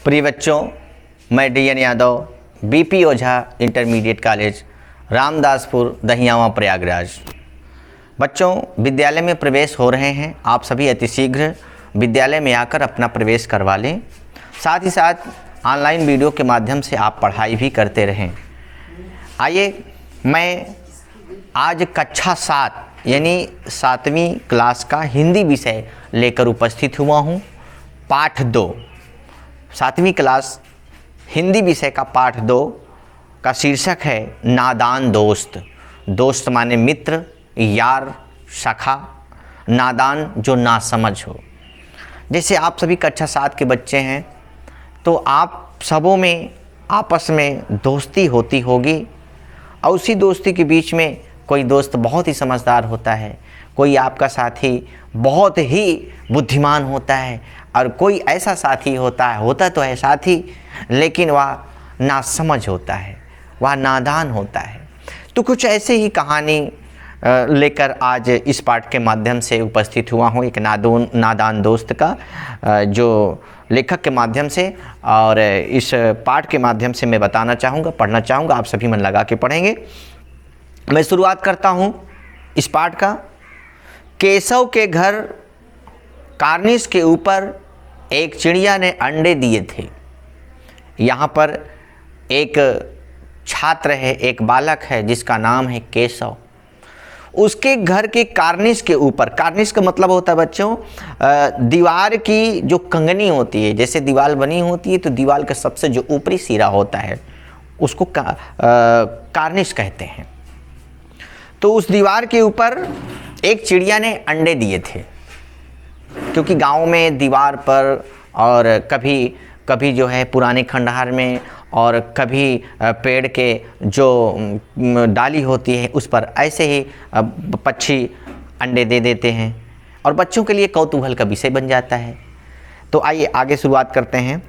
प्रिय बच्चों, मैं DN यादव, BP ओझा इंटरमीडिएट कॉलेज, रामदासपुर, दहियावां, प्रयागराज। बच्चों, विद्यालय में प्रवेश हो रहे हैं। आप सभी अतिशीघ्र विद्यालय में आकर अपना प्रवेश करवा लें। साथ ही साथ ऑनलाइन वीडियो के माध्यम से आप पढ़ाई भी करते रहें। आइए, मैं आज कक्षा 7 यानी 7वीं क्लास का हिंदी विषय लेकर उपस्थित हुआ हूँ। पाठ 2, 7वीं क्लास हिंदी विषय का पाठ 2 का शीर्षक है नादान दोस्त। दोस्त माने मित्र, यार, सखा। नादान जो नासमझ हो। जैसे आप सभी कक्षा 7 के बच्चे हैं तो आप सबों में आपस में दोस्ती होती होगी, और उसी दोस्ती के बीच में कोई दोस्त बहुत ही समझदार होता है, कोई आपका साथी बहुत ही बुद्धिमान होता है, और कोई ऐसा साथी होता तो है साथी, लेकिन वह नासमझ होता है, वह नादान होता है। तो कुछ ऐसे ही कहानी लेकर आज इस पाठ के माध्यम से उपस्थित हुआ हूँ, एक नादान दोस्त का, जो लेखक के माध्यम से, और इस पाठ के माध्यम से मैं बताना चाहूँगा, पढ़ना चाहूँगा। आप सभी मन लगा के पढ़ेंगे। मैं शुरुआत करता हूँ इस पाठ का। केशव के घर कार्निस के ऊपर एक चिड़िया ने अंडे दिए थे। यहाँ पर एक छात्र है, एक बालक है जिसका नाम है केशव। उसके घर के कार्निस के ऊपर, कार्निस का मतलब होता है बच्चों दीवार की जो कंगनी होती है, जैसे दीवार बनी होती है तो दीवार का सबसे जो ऊपरी सिरा होता है उसको कार्निस कहते हैं। तो उस दीवार के ऊपर एक चिड़िया ने अंडे दिए थे, क्योंकि गांव में दीवार पर और कभी जो है पुराने खंडहर में, और कभी पेड़ के जो डाली होती है उस पर ऐसे ही पक्षी अंडे दे देते हैं, और बच्चों के लिए कौतूहल का विषय बन जाता है। तो आइए आगे शुरुआत करते हैं।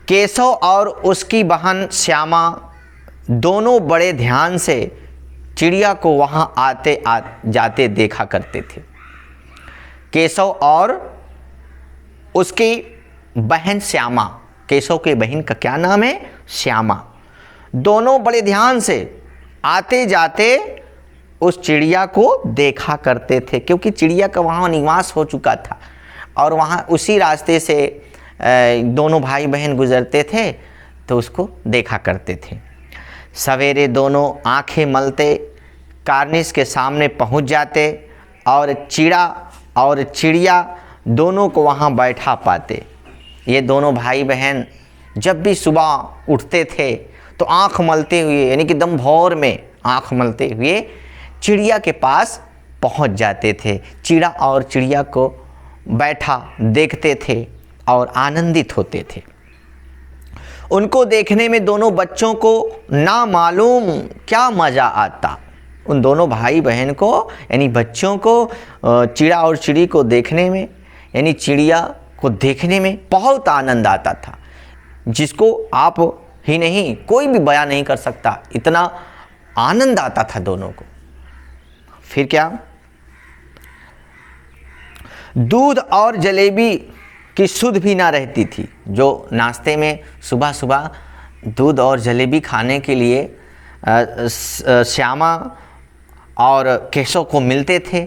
केशव और उसकी बहन श्यामा दोनों बड़े ध्यान से चिड़िया को वहाँ आते जाते देखा करते थे। केशव और उसकी बहन श्यामा, केशव के बहन का क्या नाम है? श्यामा। दोनों बड़े ध्यान से आते जाते उस चिड़िया को देखा करते थे, क्योंकि चिड़िया का वहाँ निवास हो चुका था, और वहाँ उसी रास्ते से दोनों भाई बहन गुजरते थे तो उसको देखा करते थे। सवेरे दोनों आंखें मलते कार्निस के सामने पहुंच जाते, और चिड़िया दोनों को वहां बैठा पाते। ये दोनों भाई बहन जब भी सुबह उठते थे तो आंख मलते हुए, यानी कि दम भर में आंख मलते हुए चिड़िया के पास पहुंच जाते थे। चिड़िया को बैठा देखते थे और आनंदित होते थे। उनको देखने में दोनों बच्चों को ना मालूम क्या मज़ा आता। उन दोनों भाई बहन को, यानी बच्चों को चिड़ा और चिड़ी को देखने में, यानी चिड़िया को देखने में बहुत आनंद आता था, जिसको आप ही नहीं कोई भी बयान नहीं कर सकता। इतना आनंद आता था दोनों को। फिर क्या, दूध और जलेबी की सुध भी ना रहती थी। जो नाश्ते में सुबह सुबह दूध और जलेबी खाने के लिए श्यामा और केशव को मिलते थे,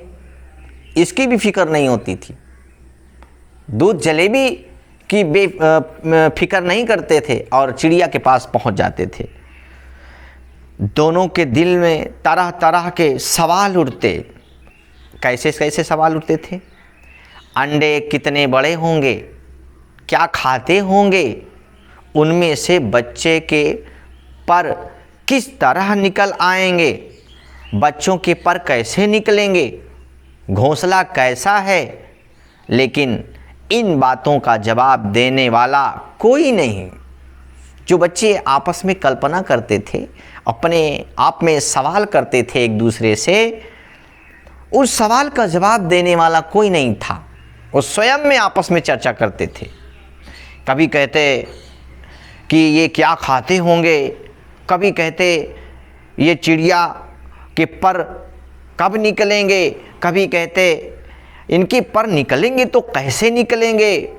इसकी भी फिक्र नहीं होती थी। दूध जलेबी की फिक्र नहीं करते थे और चिड़िया के पास पहुंच जाते थे। दोनों के दिल में तरह तरह के सवाल उठते। कैसे कैसे सवाल उठते थे? अंडे कितने बड़े होंगे? क्या खाते होंगे? उनमें से बच्चे के पर किस तरह निकल आएंगे? बच्चों के पर कैसे निकलेंगे? घोंसला कैसा है? लेकिन इन बातों का जवाब देने वाला कोई नहीं। जो बच्चे आपस में कल्पना करते थे, अपने आप में सवाल करते थे एक दूसरे से, उस सवाल का जवाब देने वाला कोई नहीं था। वो स्वयं में आपस में चर्चा करते थे। कभी कहते कि ये क्या खाते होंगे, कभी कहते ये चिड़िया के पर कब निकलेंगे, कभी कहते इनके पर निकलेंगे तो कैसे निकलेंगे,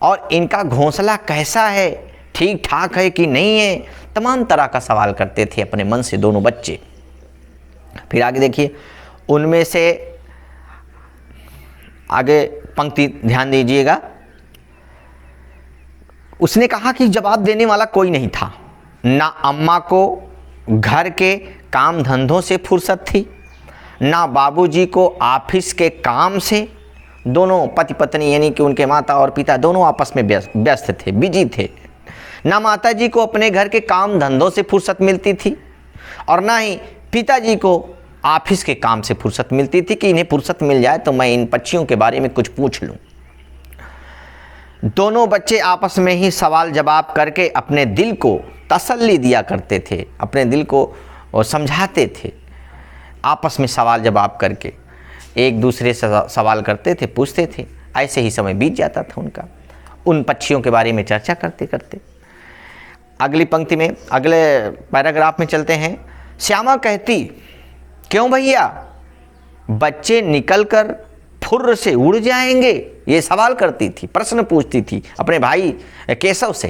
और इनका घोंसला कैसा है, ठीक ठाक है कि नहीं है, तमाम तरह का सवाल करते थे अपने मन से दोनों बच्चे। फिर आगे देखिए, उनमें से आगे पंक्ति ध्यान दीजिएगा। उसने कहा कि जवाब देने वाला कोई नहीं था। ना अम्मा को घर के काम धंधों से फुर्सत थी, ना बाबूजी को ऑफिस के काम से। दोनों पति पत्नी यानी कि उनके माता और पिता दोनों आपस में व्यस्त थे, बिजी थे। ना माताजी को अपने घर के काम धंधों से फुर्सत मिलती थी और ना ही पिताजी को ऑफिस के काम से फुर्सत मिलती थी कि इन्हें फुर्सत मिल जाए तो मैं इन पक्षियों के बारे में कुछ पूछ लूं। दोनों बच्चे आपस में ही सवाल जवाब करके अपने दिल को तसल्ली दिया करते थे, अपने दिल को समझाते थे। आपस में सवाल जवाब करके एक दूसरे से सवाल करते थे, पूछते थे। ऐसे ही समय बीत जाता था उनका, उन पक्षियों के बारे में चर्चा करते करते। अगली पंक्ति में, अगले पैराग्राफ में चलते हैं। श्यामा कहती, क्यों भैया, बच्चे निकलकर फुर्र से उड़ जाएंगे? ये सवाल करती थी, प्रश्न पूछती थी अपने भाई केशव से।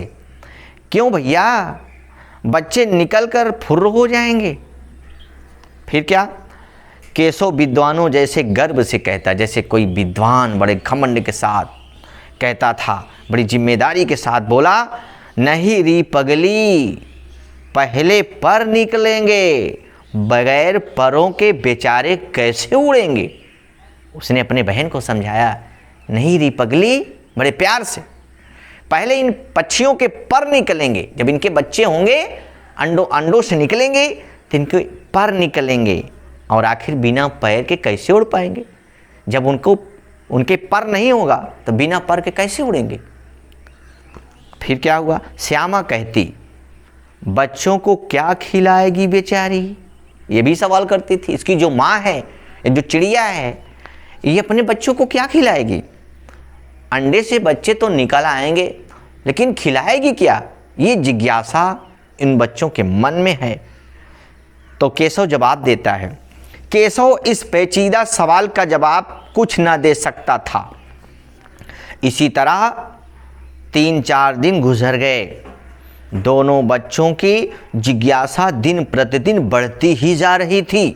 क्यों भैया, बच्चे निकलकर फुर्र हो जाएंगे? फिर क्या? केशव विद्वानों जैसे गर्व से कहता, जैसे कोई विद्वान बड़े घमंड के साथ कहता था, बड़ी जिम्मेदारी के साथ बोला, नहीं री पगली, पहले पर निकलेंगे, बगैर परों के बेचारे कैसे उड़ेंगे? उसने अपने बहन को समझाया, नहीं री पगली, बड़े प्यार से, पहले इन पक्षियों के पर निकलेंगे। जब इनके बच्चे होंगे, अंडों से निकलेंगे तो इनके पर निकलेंगे, और आखिर बिना पैर के कैसे उड़ पाएंगे? जब उनके पर नहीं होगा तो बिना पर के कैसे उड़ेंगे? फिर क्या हुआ? श्यामा कहती, बच्चों को क्या खिलाएगी बेचारी? ये भी सवाल करती थी। इसकी जो माँ है, जो चिड़िया है, ये अपने बच्चों को क्या खिलाएगी? अंडे से बच्चे तो निकल आएंगे, लेकिन खिलाएगी क्या? ये जिज्ञासा इन बच्चों के मन में है। तो केशव जवाब देता है। केशव इस पेचीदा सवाल का जवाब कुछ ना दे सकता था। इसी तरह 3-4 दिन गुजर गए। दोनों बच्चों की जिज्ञासा दिन प्रतिदिन बढ़ती ही जा रही थी।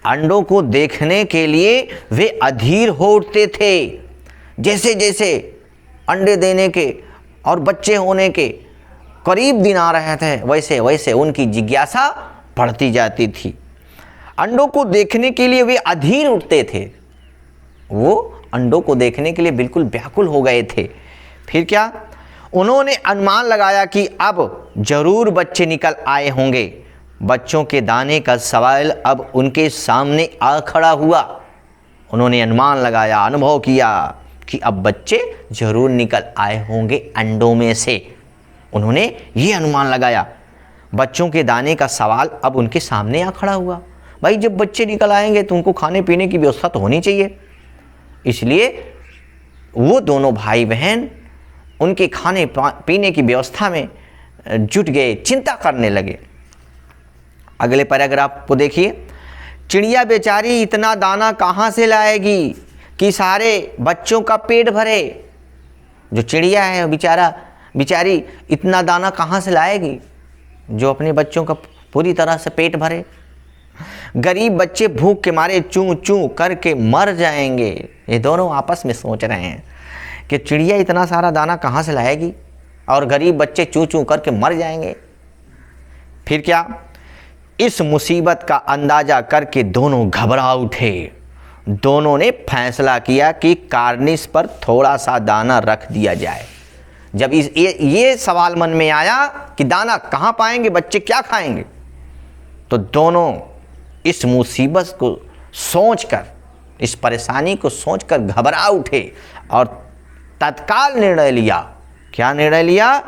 अंडों को देखने के लिए वे अधीर हो उठते थे। जैसे जैसे अंडे देने के और बच्चे होने के करीब दिन आ रहे थे, वैसे वैसे उनकी जिज्ञासा बढ़ती जाती थी। अंडों को देखने के लिए वे अधीर उठते थे। वो अंडों को देखने के लिए बिल्कुल व्याकुल हो गए थे। फिर क्या? उन्होंने अनुमान लगाया कि अब जरूर बच्चे निकल आए होंगे। बच्चों के दाने का सवाल अब उनके सामने आ खड़ा हुआ। उन्होंने अनुमान लगाया, अनुभव किया कि अब बच्चे जरूर निकल आए होंगे अंडों में से। उन्होंने ये अनुमान लगाया। बच्चों के दाने का सवाल अब उनके सामने आ खड़ा हुआ। भाई, जब बच्चे निकल आएंगे तो उनको खाने पीने की व्यवस्था तो होनी चाहिए। इसलिए वो दोनों भाई बहन उनके खाने पीने की व्यवस्था में जुट गए, चिंता करने लगे। अगले पैराग्राफ को देखिए। चिड़िया बेचारी इतना दाना कहाँ से लाएगी कि सारे बच्चों का पेट भरे? जो चिड़िया है बेचारी इतना दाना कहाँ से लाएगी जो अपने बच्चों का पूरी तरह से पेट भरे? गरीब बच्चे भूख के मारे चूं चूं करके मर जाएंगे। ये दोनों आपस में सोच रहे हैं कि चिड़िया इतना सारा दाना कहाँ से लाएगी और गरीब बच्चे चूं चूं करके मर जाएंगे। फिर क्या? इस मुसीबत का अंदाजा करके दोनों घबरा उठे। दोनों ने फैसला किया कि कार्निस पर थोड़ा सा दाना रख दिया जाए। जब ये सवाल मन में आया कि दाना कहाँ पाएंगे, बच्चे क्या खाएंगे, तो दोनों इस मुसीबत को सोचकर, इस परेशानी को सोचकर घबरा उठे और तत्काल निर्णय लिया। क्या निर्णय लिया?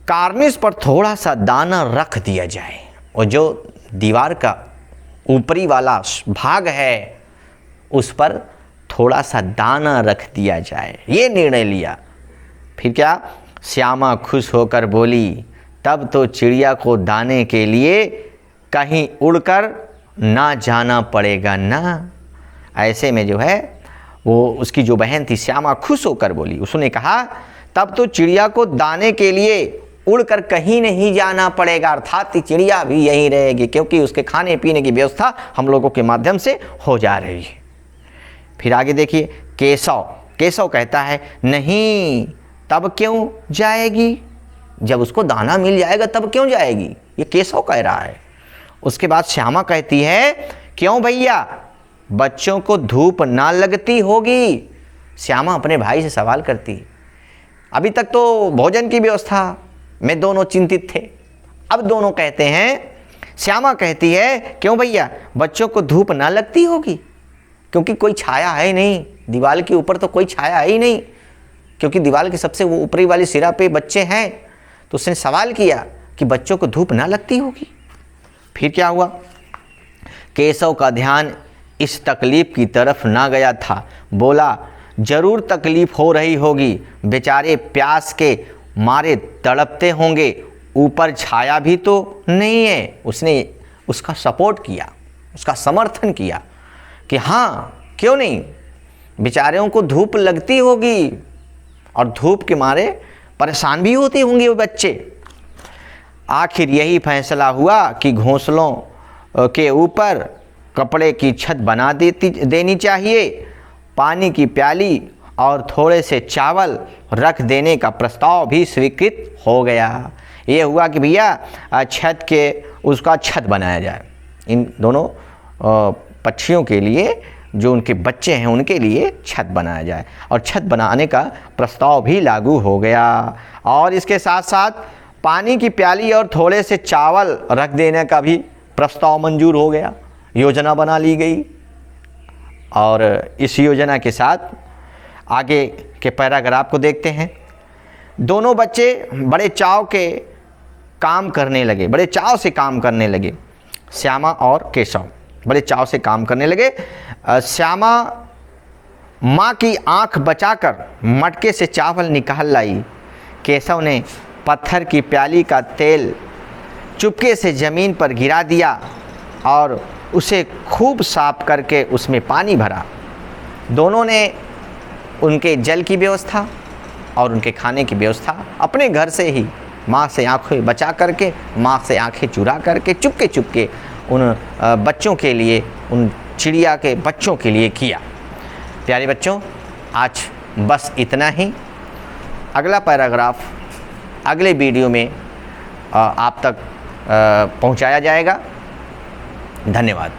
कार्निस पर थोड़ा सा दाना रख दिया जाए और जो दीवार का ऊपरी वाला भाग है उस पर थोड़ा सा दाना रख दिया जाए, ये निर्णय लिया। फिर क्या? श्यामा खुश होकर बोली, तब तो चिड़िया को दाने के लिए कहीं उड़कर ना जाना पड़ेगा ना। ऐसे में जो है वो उसकी जो बहन थी श्यामा खुश होकर बोली। उसने कहा, तब तो चिड़िया को दाने के लिए उड़कर कहीं नहीं जाना पड़ेगा, अर्थात चिड़िया भी यहीं रहेगी, क्योंकि उसके खाने पीने की व्यवस्था हम लोगों के माध्यम से हो जा रही है। फिर आगे देखिए, केशव कहता है नहीं, तब क्यों जाएगी, जब उसको दाना मिल जाएगा तब क्यों जाएगी, ये केशव कह रहा है। उसके बाद श्यामा कहती है क्यों भैया, बच्चों को धूप ना लगती होगी। श्यामा अपने भाई से सवाल करती। अभी तक तो भोजन की व्यवस्था में दोनों चिंतित थे, अब दोनों कहते हैं, श्यामा कहती है क्यों भैया, बच्चों को धूप ना लगती होगी, क्योंकि कोई छाया है नहीं, दीवार के ऊपर तो कोई छाया है ही नहीं, क्योंकि दीवार के सबसे वो ऊपरी वाली सिरा पे बच्चे हैं। तो उसने सवाल किया कि बच्चों को धूप ना लगती होगी। फिर क्या हुआ, केशव का ध्यान इस तकलीफ की तरफ ना गया था। बोला जरूर तकलीफ हो रही होगी, बेचारे प्यास के मारे तड़पते होंगे, ऊपर छाया भी तो नहीं है। उसने उसका सपोर्ट किया, उसका समर्थन किया कि हाँ क्यों नहीं, बेचारों को धूप लगती होगी और धूप के मारे परेशान भी होते होंगे वो बच्चे। आखिर यही फैसला हुआ कि घोंसलों के ऊपर कपड़े की छत बना देनी चाहिए, पानी की प्याली और थोड़े से चावल रख देने का प्रस्ताव भी स्वीकृत हो गया। ये हुआ कि भैया छत के उसका छत बनाया जाए, इन दोनों पक्षियों के लिए, जो उनके बच्चे हैं उनके लिए छत बनाया जाए, और छत बनाने का प्रस्ताव भी लागू हो गया। और इसके साथ साथ पानी की प्याली और थोड़े से चावल रख देने का भी प्रस्ताव मंजूर हो गया, योजना बना ली गई। और इस योजना के साथ आगे के पैराग्राफ को देखते हैं। दोनों बच्चे बड़े चाव के काम करने लगे, बड़े चाव से काम करने लगे। श्यामा और केशव बड़े चाव से काम करने लगे। श्यामा माँ की आंख बचाकर मटके से चावल निकाल लाई। केशव ने पत्थर की प्याली का तेल चुपके से ज़मीन पर गिरा दिया और उसे खूब साफ करके उसमें पानी भरा। दोनों ने उनके जल की व्यवस्था और उनके खाने की व्यवस्था अपने घर से ही माँ से आंखें बचा करके, माँ से आंखें चुरा करके चुपके चुपके उन बच्चों के लिए, उन चिड़िया के बच्चों के लिए किया। प्यारे बच्चों, आज बस इतना ही। अगला पैराग्राफ अगले वीडियो में आप तक पहुंचाया जाएगा। धन्यवाद।